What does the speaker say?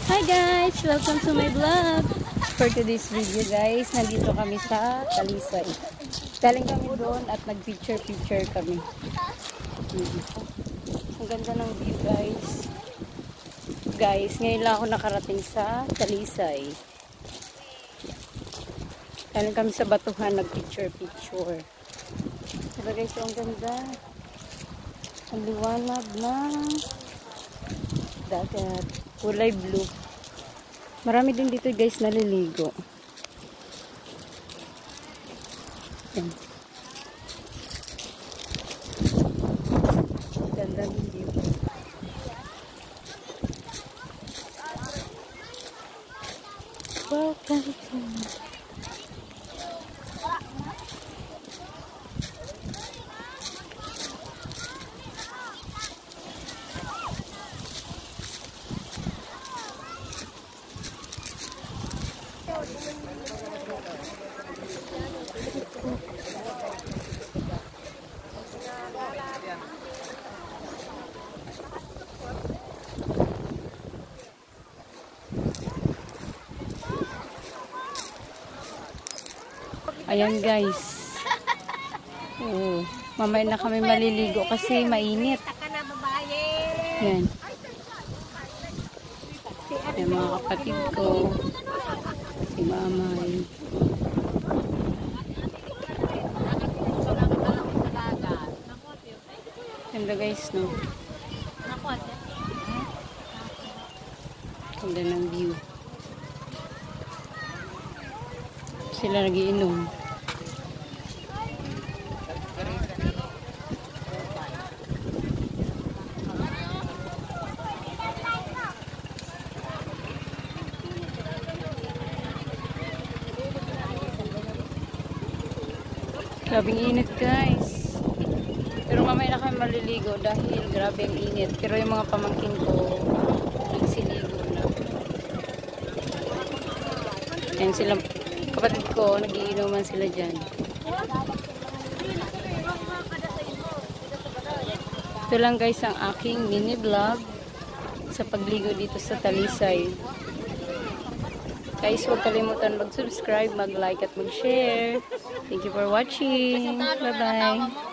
Hi guys! Welcome to my vlog! For today's video guys, nandito kami sa Talisay. Galing kami doon at nag-picture kami. Ang ganda ng view guys. Guys, ngayon lang ako nakarating sa Talisay. Galing kami sa Batuhan, nag-picture. Diba guys, ang ganda. Ang liwanag na dagat. Kulay blue. Marami din dito guys naliligo. Yan. Ganda ng view. Welcome to ayan guys. Mamaya na kami maliligo kasi mainit. Yan. Yung mga kapatid ko. Si mamay. Ganda guys, no? Ganda ng view. Sila nagiinom. Grabing init guys. Pero mamaya na kami maliligo dahil grabe ang init. Pero yung mga pamangkin ko nagsiligo na. Yan sila, kapatid ko, nagiinuman sila dyan. Ito lang guys ang aking mini vlog sa pagligo dito sa Talisay. Guys, huwag kalimutan mag-subscribe, mag-like at mag-share. Thank you for watching. Bye-bye.